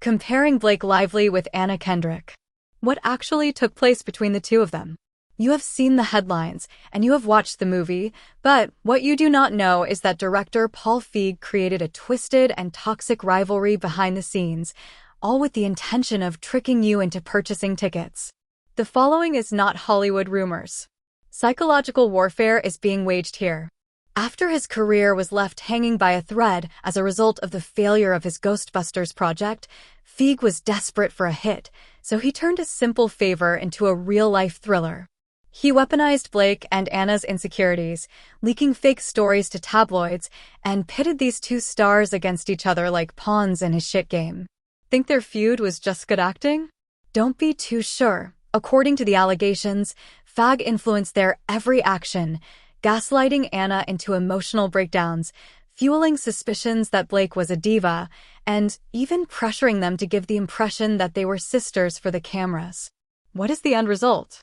comparing Blake Lively with Anna Kendrick. What actually took place between the two of them? You have seen the headlines, and you have watched the movie, but what you do not know is that director Paul Feig created a twisted and toxic rivalry behind the scenes, all with the intention of tricking you into purchasing tickets. The following is not Hollywood rumors. Psychological warfare is being waged here. After his career was left hanging by a thread as a result of the failure of his Ghostbusters project, Feig was desperate for a hit, so he turned a simple favor into a real-life thriller. He weaponized Blake and Anna's insecurities, leaking fake stories to tabloids, and pitted these two stars against each other like pawns in his shit game. Think their feud was just good acting? Don't be too sure. According to the allegations, Feig influenced their every action, gaslighting Anna into emotional breakdowns, fueling suspicions that Blake was a diva, and even pressuring them to give the impression that they were sisters for the cameras. What is the end result?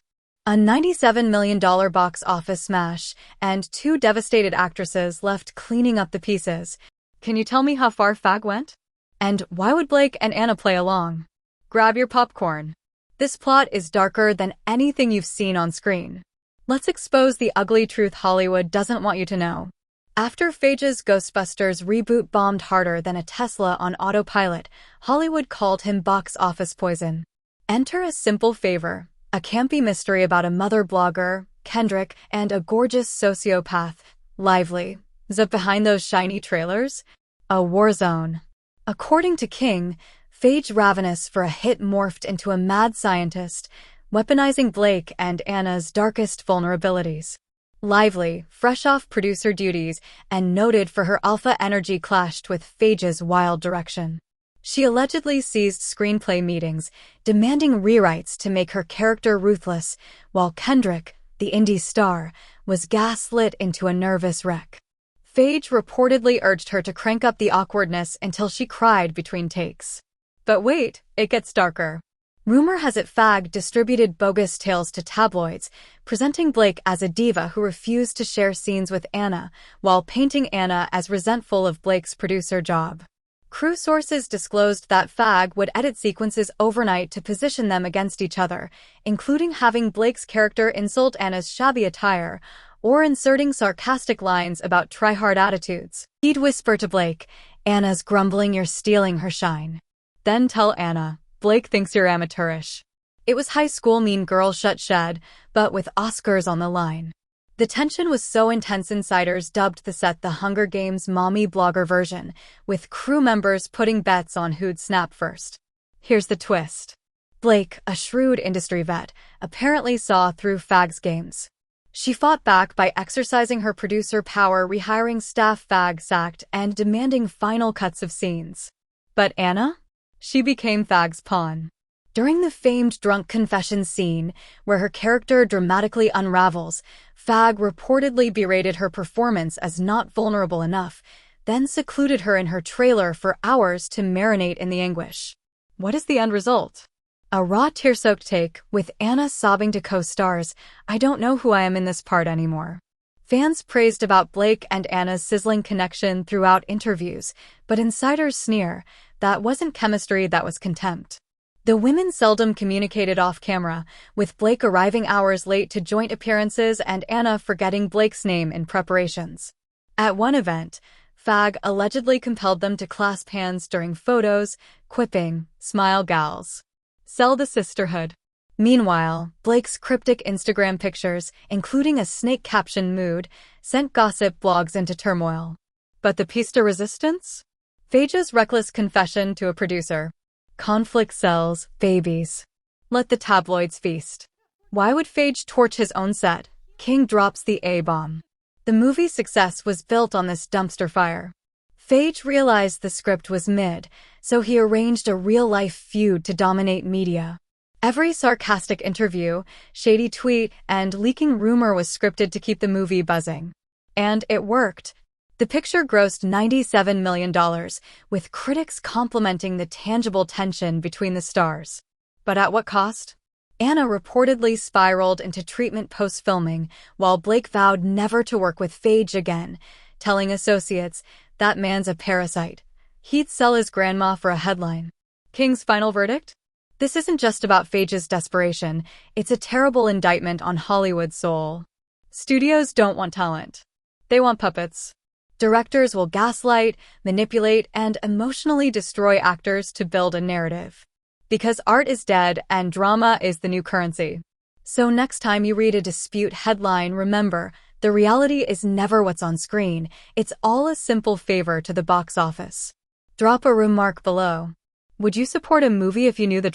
A $97 million box office smash, and two devastated actresses left cleaning up the pieces. Can you tell me how far Feig went? And why would Blake and Anna play along? Grab your popcorn. This plot is darker than anything you've seen on screen. Let's expose the ugly truth Hollywood doesn't want you to know. After Feig's Ghostbusters reboot bombed harder than a Tesla on autopilot, Hollywood called him box office poison. Enter A Simple Favor, a campy mystery about a mother blogger, Kendrick, and a gorgeous sociopath, Lively. Zip behind those shiny trailers? A war zone. According to King, Feig, ravenous for a hit, morphed into a mad scientist, weaponizing Blake and Anna's darkest vulnerabilities. Lively, fresh off producer duties and noted for her alpha energy, clashed with Feig's wild direction. She allegedly seized screenplay meetings, demanding rewrites to make her character ruthless, while Kendrick, the indie star, was gaslit into a nervous wreck. Feig reportedly urged her to crank up the awkwardness until she cried between takes. But wait, it gets darker. Rumor has it Feig distributed bogus tales to tabloids, presenting Blake as a diva who refused to share scenes with Anna, while painting Anna as resentful of Blake's producer job. Crew sources disclosed that Feig would edit sequences overnight to position them against each other, including having Blake's character insult Anna's shabby attire, or inserting sarcastic lines about try-hard attitudes. He'd whisper to Blake, "Anna's grumbling you're stealing her shine." Then tell Anna, "Blake thinks you're amateurish." It was high school Mean Girl shut shed, but with Oscars on the line. The tension was so intense insiders dubbed the set the Hunger Games mommy blogger version, with crew members putting bets on who'd snap first. Here's the twist. Blake, a shrewd industry vet, apparently saw through Feig's games. She fought back by exercising her producer power, rehiring staff Feig sacked, and demanding final cuts of scenes. But Anna? She became Feig's pawn. During the famed drunk confession scene, where her character dramatically unravels, Feig reportedly berated her performance as not vulnerable enough, then secluded her in her trailer for hours to marinate in the anguish. What is the end result? A raw, tear-soaked take, with Anna sobbing to co-stars, "I don't know who I am in this part anymore." Fans praised about Blake and Anna's sizzling connection throughout interviews, but insiders sneer, that wasn't chemistry, that was contempt. The women seldom communicated off-camera, with Blake arriving hours late to joint appearances and Anna forgetting Blake's name in preparations. At one event, Feig allegedly compelled them to clasp hands during photos, quipping, "Smile gals. Sell the sisterhood." Meanwhile, Blake's cryptic Instagram pictures, including a snake-captioned mood, sent gossip blogs into turmoil. But the piece de resistance? Feig's reckless confession to a producer. Conflict sells, babies. Let the tabloids feast. Why would Feig torch his own set? King drops the A-bomb. The movie's success was built on this dumpster fire. Feig realized the script was mid, so he arranged a real-life feud to dominate media. Every sarcastic interview, shady tweet, and leaking rumor was scripted to keep the movie buzzing. And it worked. The picture grossed $97 million, with critics complimenting the tangible tension between the stars. But at what cost? Anna reportedly spiraled into treatment post-filming, while Blake vowed never to work with Feig again, telling associates, "That man's a parasite. He'd sell his grandma for a headline." King's final verdict? This isn't just about Feige's desperation, it's a terrible indictment on Hollywood's soul. Studios don't want talent. They want puppets. Directors will gaslight, manipulate, and emotionally destroy actors to build a narrative. Because art is dead and drama is the new currency. So next time you read a dispute headline, remember, the reality is never what's on screen. It's all a simple favor to the box office. Drop a remark below. Would you support a movie if you knew the